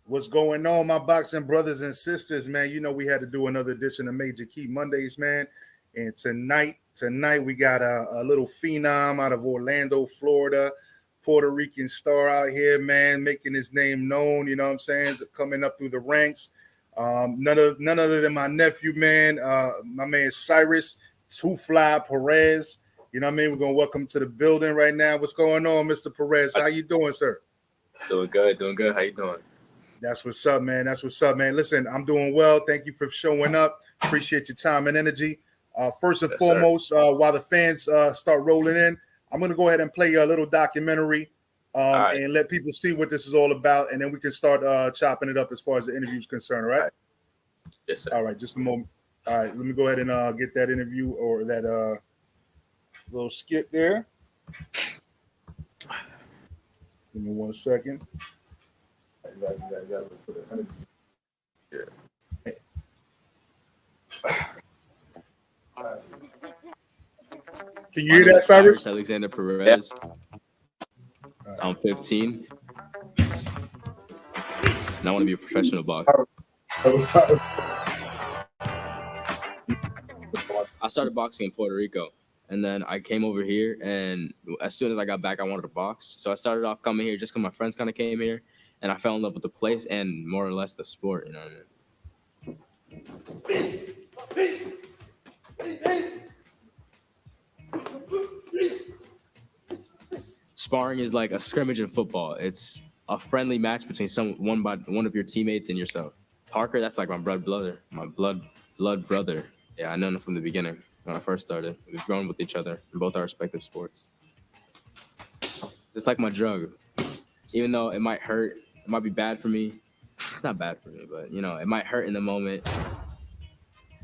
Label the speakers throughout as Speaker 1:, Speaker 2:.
Speaker 1: What's going on, my boxing brothers and sisters, man? You know we had to do another edition of Major Key Mondays, man. And tonight we got a little phenom out of Orlando, Florida, Puerto Rican star out here, man, making his name known. You know what I'm saying? Coming up through the ranks. None other than my nephew, man. My man Cyrus, Two Fly Perez. You know what I mean? We're gonna welcome him to the building right now. What's going on, Mr. Perez? How you doing, sir?
Speaker 2: Doing good, doing good. How you doing?
Speaker 1: That's what's up, man. That's what's up, man. Listen, I'm doing well. Thank you for showing up. Appreciate your time and energy. First and
Speaker 2: Yes, sir.
Speaker 1: foremost, while the fans start rolling in, I'm going to go ahead and play a little documentary
Speaker 2: All right,
Speaker 1: and let people see what this is all about. And then we can start chopping it up as far as the interview is concerned. All
Speaker 2: all
Speaker 1: right?
Speaker 2: right. Yes, sir.
Speaker 1: All right. Just a moment. All right. Let me go ahead and get that interview or that little skit there. Give me 1 second.
Speaker 2: Yeah.
Speaker 1: Can you
Speaker 3: My
Speaker 1: hear
Speaker 3: name
Speaker 1: that,
Speaker 3: is
Speaker 1: Cyrus?
Speaker 3: Cyrus Alexander Perez. I'm 15, and I want to be a professional boxer. I started boxing in Puerto Rico, and then I came over here, and as soon as I got back, I wanted to box. So I started off coming here just because my friends kind of came here, and I fell in love with the place and more or less the sport, you know what I mean? Sparring is like a scrimmage in football. It's a friendly match between one of your teammates and yourself. Parker, that's like my blood brother. Yeah, I know him from the beginning when I first started. We've grown with each other in both our respective sports. It's like my drug. Even though it might hurt, it might be bad for me. It's not bad for me, but you know, it might hurt in the moment.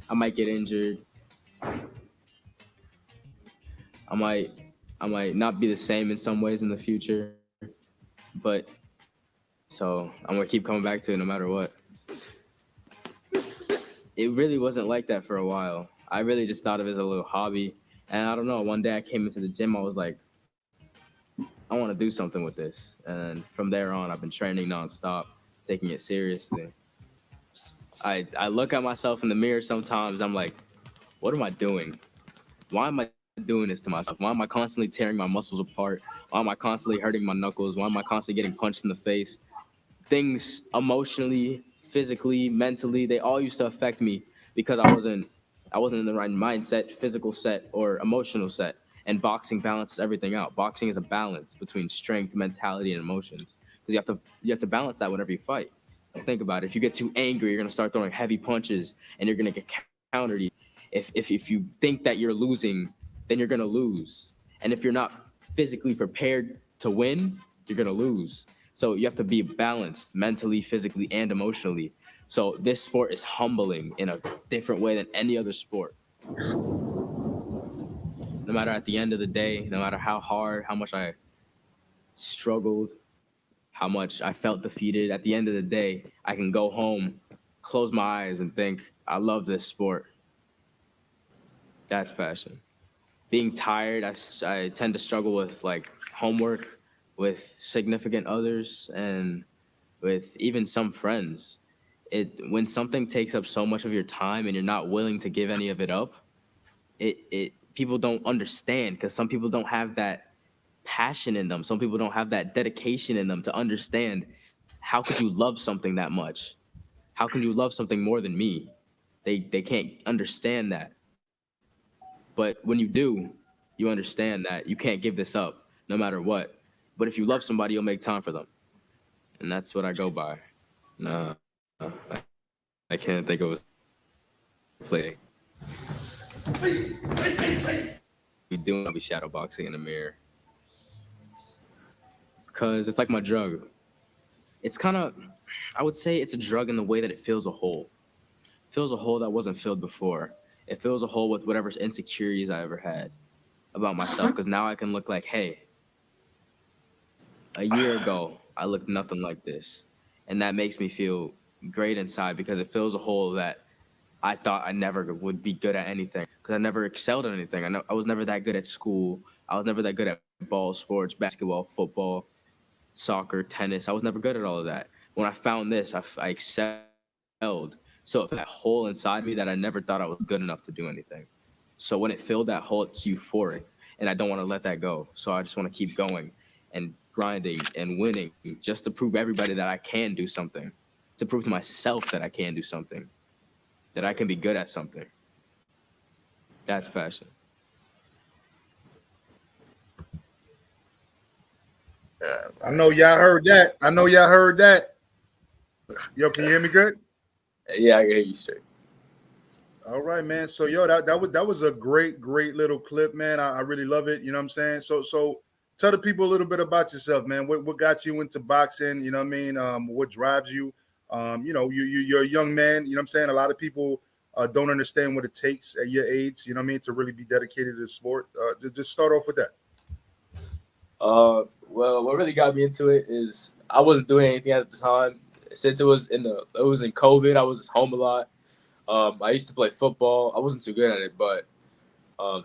Speaker 3: I might get injured. I might I might not be the same in some ways in the future. But so I'm gonna keep coming back to it no matter what. It really wasn't like that for a while. I really just thought of it as a little hobby. And I don't know, one day I came into the gym, I was like, I want to do something with this. And from there on, I've been training nonstop, taking it seriously. I look at myself in the mirror sometimes, I'm like, what am I doing? Why am I doing this to myself? Why am I constantly tearing my muscles apart? Why am I constantly hurting my knuckles? Why am I constantly getting punched in the face? Things emotionally, physically, mentally, they all used to affect me because I wasn't in the right mindset, physical set or emotional set. And boxing balances everything out. Boxing is a balance between strength, mentality, and emotions. Because you have to balance that whenever you fight. Let's think about it. If you get too angry, you're gonna start throwing heavy punches and you're gonna get countered. If you think that you're losing, then you're gonna lose. And if you're not physically prepared to win, you're gonna lose. So you have to be balanced mentally, physically, and emotionally. So this sport is humbling in a different way than any other sport. No matter at the end of the day, no matter how hard, how much I struggled, how much I felt defeated, at the end of the day, I can go home, close my eyes, and think, I love this sport. That's passion. Being tired, I tend to struggle with like homework, with significant others, and with even some friends. When something takes up so much of your time and you're not willing to give any of it up, it people don't understand because some people don't have that passion in them. Some people don't have that dedication in them to understand how could you love something that much? How can you love something more than me? They can't understand that. But when you do, you understand that you can't give this up no matter what. But if you love somebody, you'll make time for them. And that's what I go by. No, I can't think of a play. Be doing, I'll be shadow boxing in the mirror. Because it's like my drug. It's kind of, I would say it's a drug in the way that it fills a hole. It fills a hole that wasn't filled before. It fills a hole with whatever insecurities I ever had about myself. Because now I can look like, hey, a year ago, I looked nothing like this. And that makes me feel great inside because it fills a hole that I thought I never would be good at anything because I never excelled at anything. I was never that good at school. I was never that good at ball sports, basketball, football, soccer, tennis. I was never good at all of that. when I found this, I excelled. So it filled that hole inside me that I never thought I was good enough to do anything. So when it filled that hole, it's euphoric, and I don't want to let that go. So I just want to keep going and grinding and winning just to prove everybody that I can do something, to prove to myself that I can do something, that I can be good at something. That's passion.
Speaker 2: Yeah.
Speaker 1: I know y'all heard that. Yo, can you hear me good?
Speaker 2: Yeah, I can hear you straight.
Speaker 1: All right, man. So yo, that was a great little clip, man. I really love it. You know what I'm saying? So tell the people a little bit about yourself, man. What got you into boxing? You know what I mean? What drives you? You're a young man. You know what I'm saying? A lot of people don't understand what it takes at your age. You know what I mean? To really be dedicated to the sport. Just start off with that.
Speaker 2: Well, what really got me into it is I wasn't doing anything at the time. Since it was in COVID, I was just home a lot. I used to play football. I wasn't too good at it, but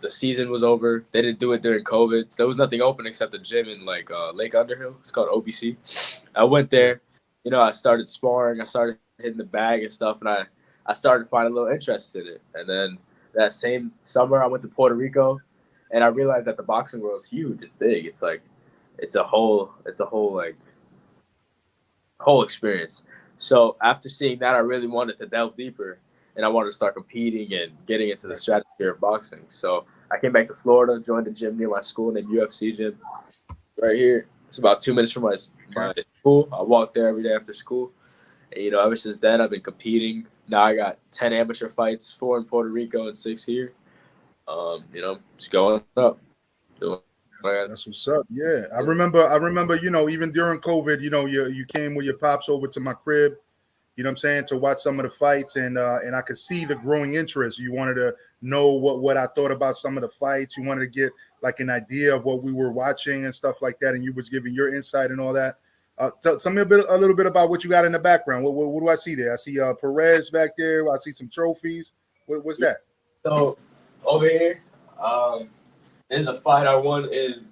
Speaker 2: the season was over. They didn't do it during COVID. So there was nothing open except the gym in Lake Underhill. It's called OBC. I went there. I started sparring. I started hitting the bag and stuff, and I started to find a little interest in it. And then that same summer, I went to Puerto Rico, and I realized that the boxing world is huge. It's big. It's a whole experience. So after seeing that, I really wanted to delve deeper, and I wanted to start competing and getting into the stratosphere of boxing. So I came back to Florida, joined a gym near my school named UFC Gym right here. It's about 2 minutes from my school. I walk there every day after school. And, ever since then, I've been competing. Now I got 10 amateur fights, 4 in Puerto Rico and 6 here. Just going up.
Speaker 1: That's what's up. Yeah, I remember. Even during COVID, you came with your pops over to my crib. You know what I'm saying, to watch some of the fights, and I could see the growing interest. You wanted to know what I thought about some of the fights. You wanted to get like an idea of what we were watching and stuff like that, and you was giving your insight and all that. Tell me a little bit about what you got in the background. What do I see there? I see Perez back there. I see some trophies. What's that?
Speaker 2: So over here, there's a fight I won in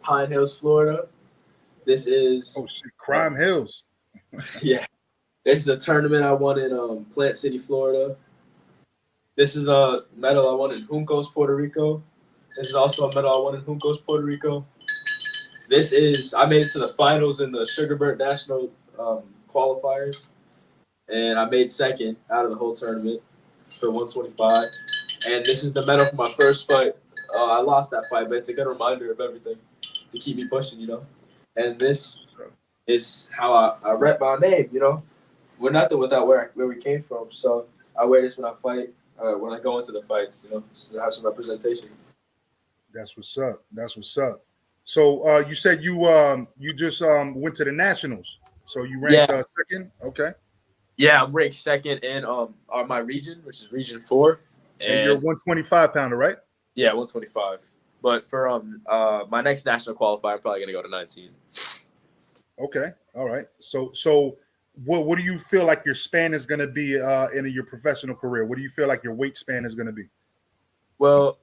Speaker 2: Pine Hills, Florida. This is
Speaker 1: Crime Hills.
Speaker 2: Yeah. This is a tournament I won in Plant City, Florida. This is a medal I won in Juncos, Puerto Rico. This is also a medal I won in Juncos, Puerto Rico. I made it to the finals in the Sugarbird National qualifiers, and I made second out of the whole tournament for 125. And this is the medal for my first fight. I lost that fight, but it's a good reminder of everything to keep me pushing, And this is how I rep my name, We're nothing without where we came from. So I wear this when I fight, when I go into the fights, just to have some representation.
Speaker 1: That's what's up. So you said you just went to the Nationals. So you ranked second? Okay.
Speaker 2: Yeah, I'm ranked second in my region, which is Region 4.
Speaker 1: And you're a 125 pounder, right?
Speaker 2: Yeah, 125. But for my next national qualifier, I'm probably gonna go to 19.
Speaker 1: Okay. All right. So what do you feel like your span is gonna be in your professional career? What do you feel like your weight span is gonna be?
Speaker 2: Well,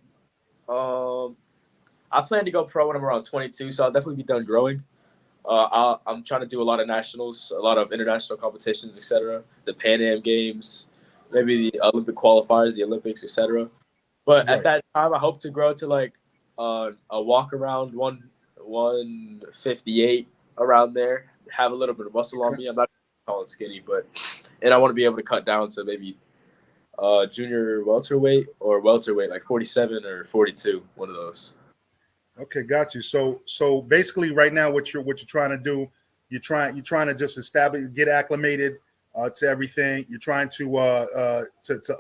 Speaker 2: I plan to go pro when I'm around 22, so I'll definitely be done growing. I'm trying to do a lot of nationals, a lot of international competitions, etc. The Pan Am Games, maybe the Olympic qualifiers, the Olympics, etc. But at that time, I hope to grow to like a walk around 158 around there. Have a little bit of muscle on me. I'm not tall and skinny, and I want to be able to cut down to maybe junior welterweight or welterweight, like 47 or 42, one of those.
Speaker 1: Okay, got you. So basically, right now, what you're trying to do, you're trying to just get acclimated to everything. You're trying to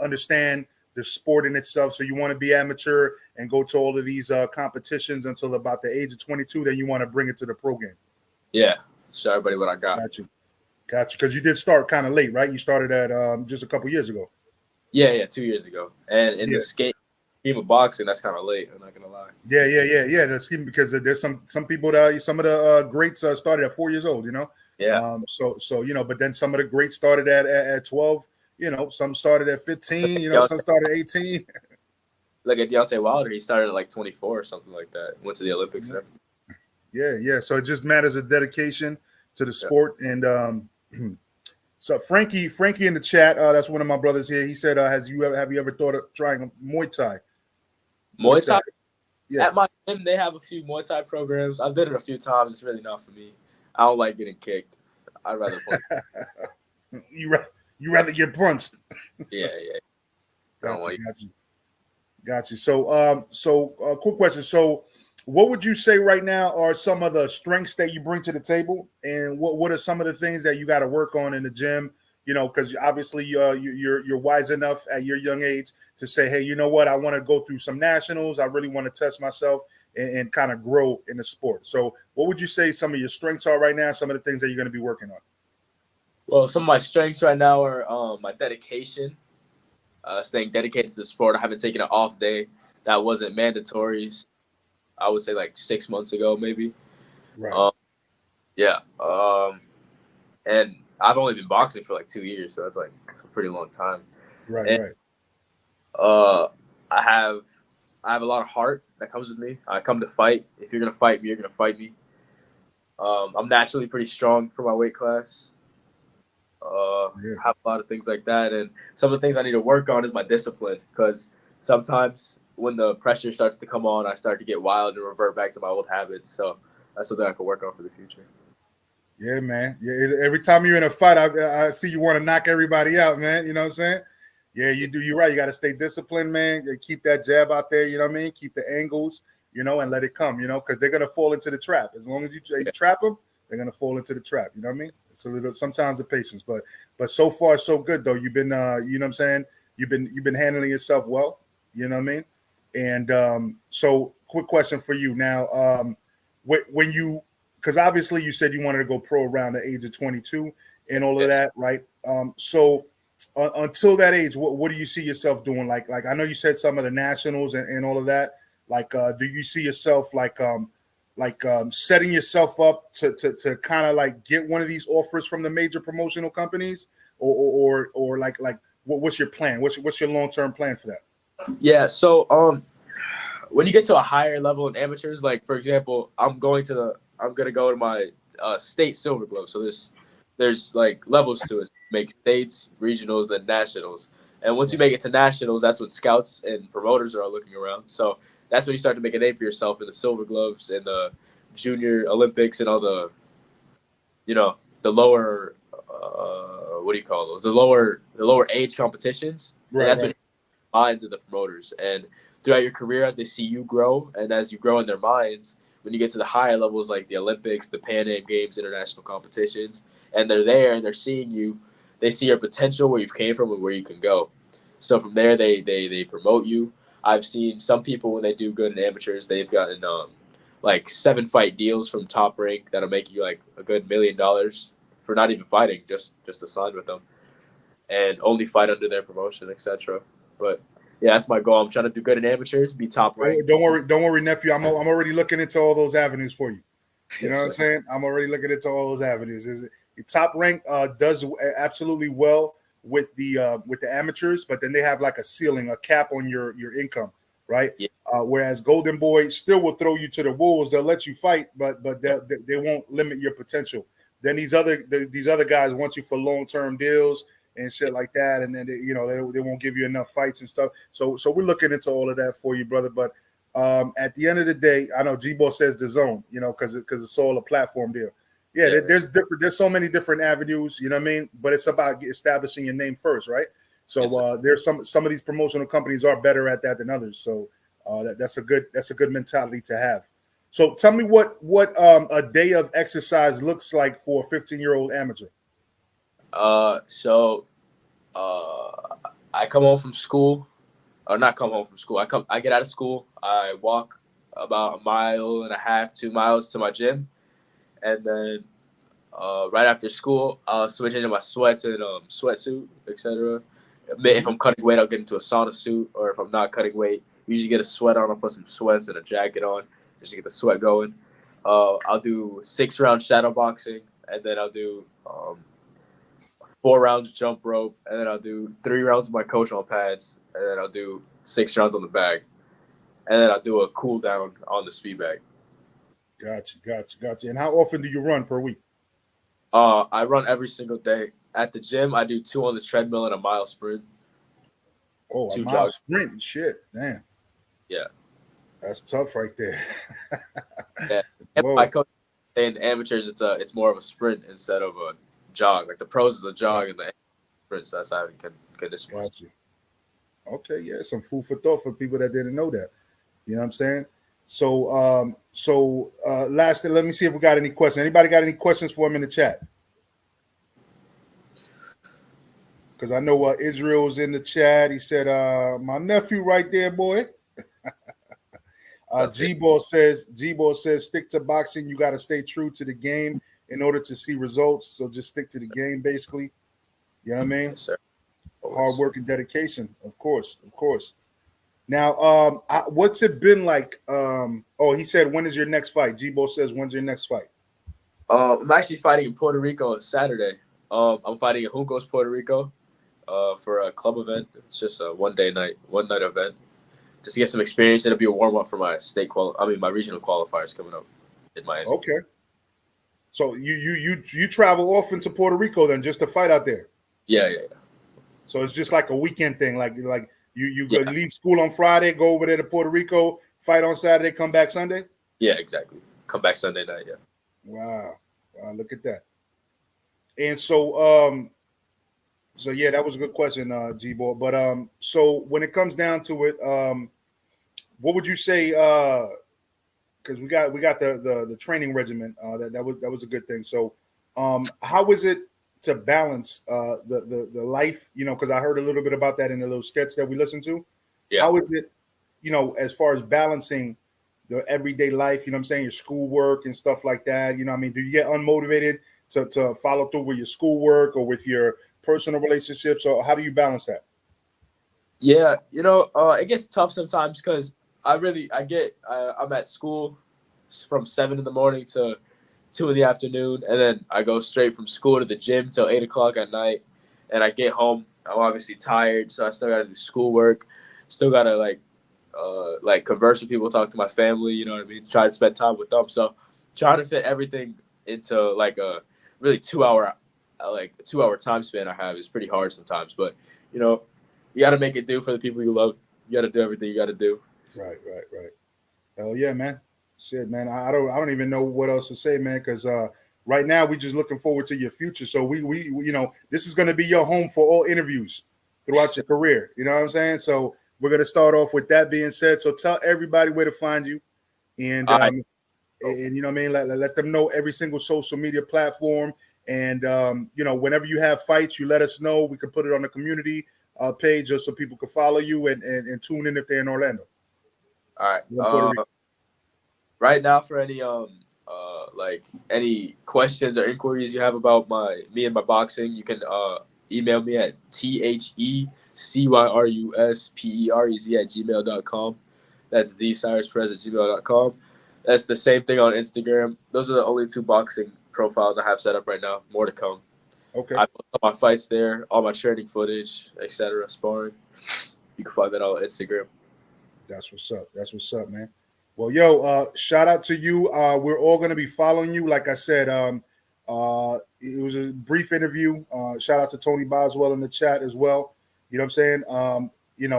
Speaker 1: understand the sport in itself. So you want to be amateur and go to all of these competitions until about the age of 22. Then you want to bring it to the pro game.
Speaker 2: Yeah, show everybody what I got.
Speaker 1: Got you. Because you did start kind of late, right? You started at just a couple years ago.
Speaker 2: Yeah, 2 years ago. And in the game of boxing, that's kind of late. I'm not gonna lie.
Speaker 1: Yeah. That's because there's some people that some of the greats started at 4 years old.
Speaker 2: Yeah.
Speaker 1: But then some of the greats started at 12. Some started at 15. Some started at 18.
Speaker 2: Look at Deontay Wilder. He started at like 24 or something like that. Went to the Olympics and everything.
Speaker 1: Yeah. So it just matters of dedication to the sport, and So Frankie in the chat, that's one of my brothers here. He said, have you ever thought of trying Muay Thai?
Speaker 2: Muay Thai.
Speaker 1: Yeah.
Speaker 2: At my gym, they have a few Muay Thai programs. I've done it a few times. It's really not for me. I don't like getting kicked. I'd rather play.
Speaker 1: you rather get punched.
Speaker 2: Yeah.
Speaker 1: Got you. So, quick question. So, what would you say right now are some of the strengths that you bring to the table, and what are some of the things that you got to work on in the gym? You know, because obviously you're wise enough at your young age to say, hey, you know what, I want to go through some nationals. I really want to test myself and kind of grow in the sport. So, what would you say some of your strengths are right now? Some of the things that you're going to be working on.
Speaker 2: Well, some of my strengths right now are my dedication. Staying dedicated to the sport. I haven't taken an off day. That wasn't mandatory. I would say like 6 months ago, maybe.
Speaker 1: Right.
Speaker 2: Yeah. And I've only been boxing for like 2 years, so that's like a pretty long time.
Speaker 1: Right.
Speaker 2: I have a lot of heart that comes with me. I come to fight. If you're gonna fight me, you're gonna fight me. I'm naturally pretty strong for my weight class. Have a lot of things like that, and some of the things I need to work on is my discipline, because sometimes when the pressure starts to come on, I start to get wild and revert back to my old habits. So that's something I can work on for the future.
Speaker 1: Yeah, man. Yeah, every time you're in a fight, I see you want to knock everybody out, man. You know what I'm saying? Yeah, you do. You're right. You got to stay disciplined, man. Keep that jab out there. You know what I mean? Keep the angles, and let it come. Because they're gonna fall into the trap. As long as you trap them, they're gonna fall into the trap. You know what I mean? It's a little sometimes the patience, but so far so good though. You've been, you know what I'm saying? You've been handling yourself well. You know what I mean? And so, quick question for you now. When you, because obviously you said you wanted to go pro around the age of 22 and all of that, right? So until that age, what do you see yourself doing? Like I know you said some of the nationals and all of that. Like, do you see yourself setting yourself up to kind of like get one of these offers from the major promotional companies, or what's your plan? What's your long-term plan for that?
Speaker 2: Yeah. So when you get to a higher level in amateurs, like for example, I'm gonna go to my state silver glove. So there's like levels to it. Make states, regionals, then nationals. And once you make it to nationals, that's when scouts and promoters are all looking around. So that's when you start to make a name for yourself in the silver gloves and the junior Olympics and all the, the lower, what do you call those? The lower age competitions.
Speaker 1: Right.
Speaker 2: And that's when minds of the promoters. And throughout your career, as they see you grow and as you grow in their minds, when you get to the higher levels like the Olympics, the Pan Am Games, international competitions, and they're there and they're seeing you, they see your potential, where you've came from and where you can go. So from there, they promote you. I've seen some people when they do good in amateurs, they've gotten like 7-fight deals from Top Rank that'll make you like a good $1 million for not even fighting, just to sign with them and only fight under their promotion, etc. But yeah, that's my goal. I'm trying to do good in amateurs, be top ranked.
Speaker 1: Don't worry, nephew. I'm already looking into all those avenues for you. You know what I'm saying? I'm already looking into all those avenues. Top rank does absolutely well with the amateurs, but then they have like a ceiling, a cap on your income, right?
Speaker 2: Yeah.
Speaker 1: Whereas Golden Boy still will throw you to the wolves. They'll let you fight, but they won't limit your potential. Then these other guys want you for long-term deals and shit like that, and then they won't give you enough fights and stuff. So we're looking into all of that for you, brother. But at the end of the day, I know G-Ball says the zone, because it's all a platform deal. Yeah, there's so many different avenues, you know what I mean? But it's about establishing your name first, right? So there's some of these promotional companies are better at that than others. So that's a good mentality to have. So tell me what a day of exercise looks like for a 15-year-old amateur.
Speaker 2: So I come home from school, or not come home from school. I get out of school. I walk about 1.5 miles, 2 miles to my gym, and then right after school, I'll switch into my sweats and sweatsuit, etc. If I'm cutting weight, I'll get into a sauna suit, or if I'm not cutting weight, usually get a sweat on. I'll put some sweats and a jacket on just to get the sweat going. I'll do 6-round shadow boxing, and then I'll do 4 rounds jump rope, and then I'll do 3 rounds with my coach on pads, and then I'll do 6 rounds on the bag, and then I'll do a cool down on the speed bag.
Speaker 1: Gotcha. And how often do you run per week?
Speaker 2: I run every single day. At the gym, I do 2 on the treadmill and a mile sprint.
Speaker 1: Oh, a
Speaker 2: 2
Speaker 1: mile
Speaker 2: jog.
Speaker 1: sprint. Shit, damn,
Speaker 2: Yeah.
Speaker 1: that's tough right there.
Speaker 2: Yeah. And my
Speaker 1: Whoa.
Speaker 2: coach saying amateurs, it's more of a sprint instead of a jog. Like the pros is a jog and the sprint. So that's how you can condition myself.
Speaker 1: Got you. Okay, yeah, some food for thought for people that didn't know that. You know what I'm saying? So, lastly, let me see if we got any questions. Anybody got any questions for him in the chat? Because I know Israel's in the chat. He said, "My nephew, right there, boy." G-Ball says, stick to boxing. You got to stay true to the game in order to see results. So just stick to the game, basically. You know what I mean?
Speaker 2: Yes, sir.
Speaker 1: Hard work and dedication, of course. Now, what's it been like? He said, when is your next fight? G-Bo says, when's your next fight?
Speaker 2: I'm actually fighting in Puerto Rico on Saturday. I'm fighting in Juncos, Puerto Rico, for a club event. It's just a one night event. Just to get some experience. It'll be a warm up for my my regional qualifiers coming up in Miami.
Speaker 1: Okay. So you travel often to Puerto Rico then just to fight out there?
Speaker 2: Yeah.
Speaker 1: So it's just like a weekend thing, like you go leave school on Friday, go over there to Puerto Rico, fight on Saturday, come back Sunday?
Speaker 2: Yeah, exactly. Come back Sunday night, yeah.
Speaker 1: Wow, look at that. And so yeah, that was a good question, G-Ball. But so when it comes down to it, what would you say? Because we got the training regimen. That was a good thing. So, how is it to balance the life? You know, because I heard a little bit about that in the little sketch that we listened to.
Speaker 2: Yeah.
Speaker 1: How is it, as far as balancing the everyday life? You know what I'm saying? Your schoolwork and stuff like that. You know what I mean? Do you get unmotivated to follow through with your schoolwork or with your personal relationships? Or how do you balance that?
Speaker 2: Yeah, it gets tough sometimes because I'm at school from 7 in the morning to 2 in the afternoon, and then I go straight from school to the gym till 8 o'clock at night, and I get home. I'm obviously tired, so I still got to do schoolwork, still got to converse with people, talk to my family. You know what I mean? Try to spend time with them. So trying to fit everything into like a really 2 hour time span I have is pretty hard sometimes, but you got to make it do for the people you love. You got to do everything you got to do.
Speaker 1: Right. Hell yeah, man. Shit, man. I don't even know what else to say, man. Because right now we just looking forward to your future. So we this is going to be your home for all interviews throughout your career. You know what I'm saying? So we're going to start off with that being said. So tell everybody where to find you, and and you know what I mean. Let them know every single social media platform, and whenever you have fights, you let us know. We can put it on the community page just so people can follow you and tune in if they're in Orlando.
Speaker 2: All right. Right now, for any any questions or inquiries you have about me and my boxing, you can email me at thecyrusperez@gmail.com. That's thecyrusperez@gmail.com. That's the same thing on Instagram. Those are the only 2 boxing profiles I have set up right now. More to come.
Speaker 1: Okay.
Speaker 2: I put all my fights there, all my training footage, etc., sparring. You can find that all on Instagram.
Speaker 1: That's what's up, man. Well, yo, shout out to you. We're all going to be following you. Like I said, it was a brief interview. Shout out to Tony Boswell in the chat as well. You know what I'm saying?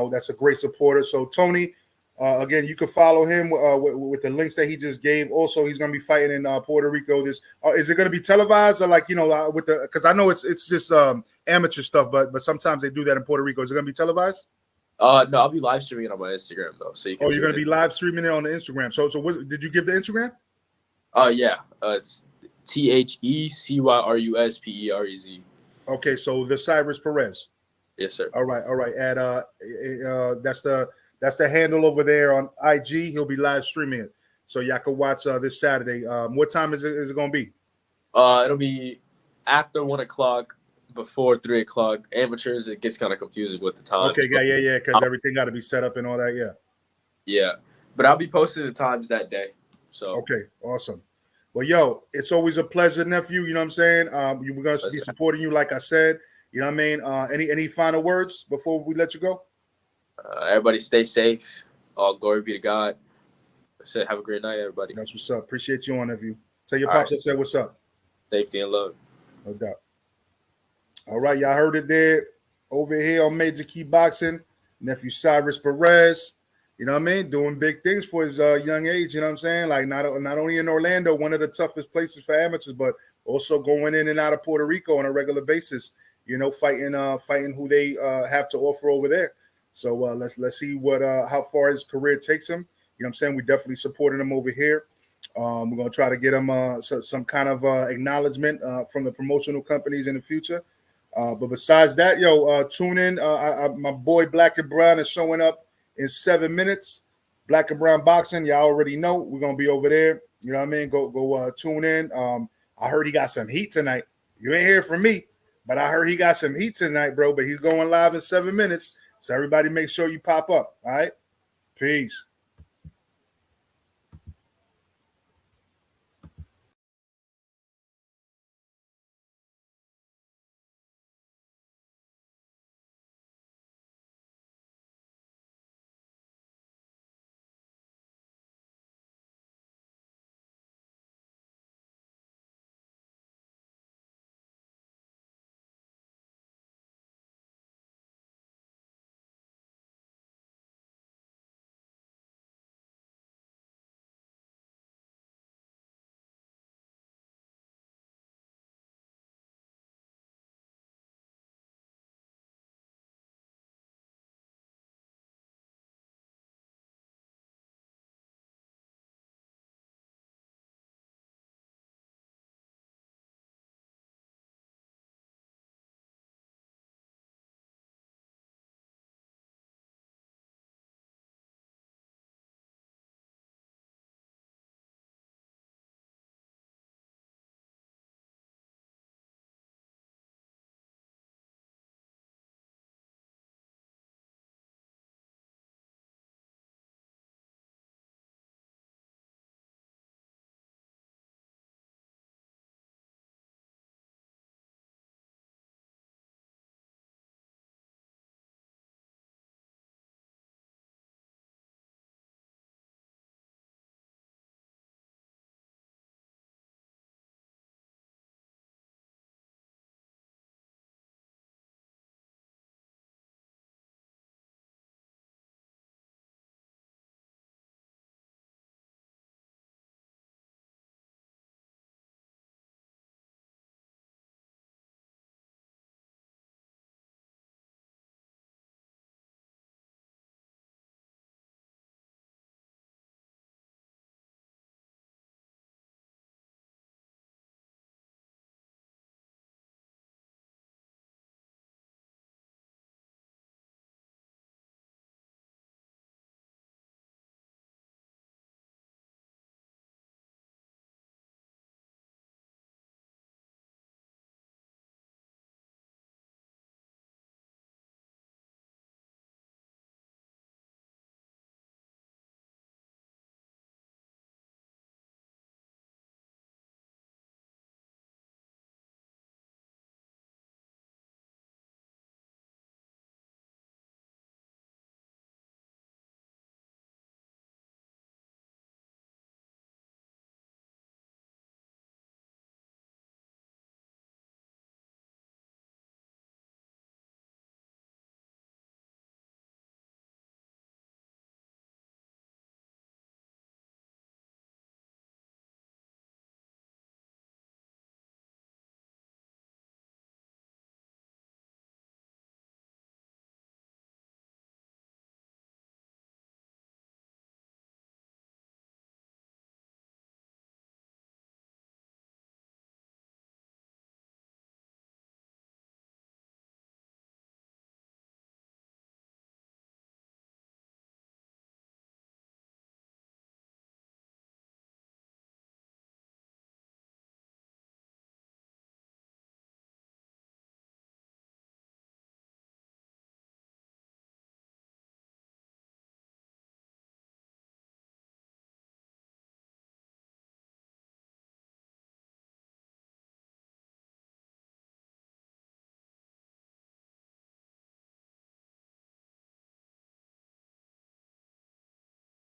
Speaker 1: That's a great supporter. So, Tony, again, you can follow him with the links that he just gave. Also, he's going to be fighting in Puerto Rico. Is it going to be televised or because I know it's just amateur stuff, but sometimes they do that in Puerto Rico. Is it going to be televised?
Speaker 2: No, I'll be live streaming it on my Instagram though, so you can.
Speaker 1: You're going to be live streaming it on the Instagram. So what, did you give the Instagram?
Speaker 2: Yeah, it's TheCyrusPerez.
Speaker 1: Okay, so the Cyrus Perez.
Speaker 2: Yes, sir.
Speaker 1: All right. That's the handle over there on IG. He'll be live streaming it, so y'all can watch this Saturday. What time is it going to be?
Speaker 2: It'll be after 1 o'clock. Before 3 o'clock. Amateurs, it gets kind of confusing with the times.
Speaker 1: Okay, yeah, because everything got to be set up and all that,
Speaker 2: yeah. But I'll be posting the times that day. So
Speaker 1: okay, awesome. Well, yo, it's always a pleasure, nephew. You know what I'm saying? We're gonna be supporting you, like I said. You know what I mean? Any final words before we let you go?
Speaker 2: Everybody, stay safe. All glory be to God. I said, have a great night, everybody.
Speaker 1: That's what's up. Appreciate you on, nephew. Tell your pops I said what's up.
Speaker 2: Safety and love.
Speaker 1: No doubt. All right, y'all heard it there. Over here on Major Key Boxing, nephew Cyrus Perez. You know what I mean? Doing big things for his young age. You know what I'm saying? Like not only in Orlando, one of the toughest places for amateurs, but also going in and out of Puerto Rico on a regular basis. You know, fighting who they have to offer over there. So let's see what how far his career takes him. You know what I'm saying? We definitely supporting him over here. We're gonna try to get him some kind of acknowledgement from the promotional companies in the future. But besides that, tune in. My boy Black and Brown is showing up in 7 minutes. Black and Brown Boxing, y'all already know we're gonna be over there. You know what I mean? Go tune in. I heard he got some heat tonight. You ain't hear from me, but I heard he got some heat tonight, bro. But he's going live in 7 minutes. So everybody make sure you pop up. All right. Peace.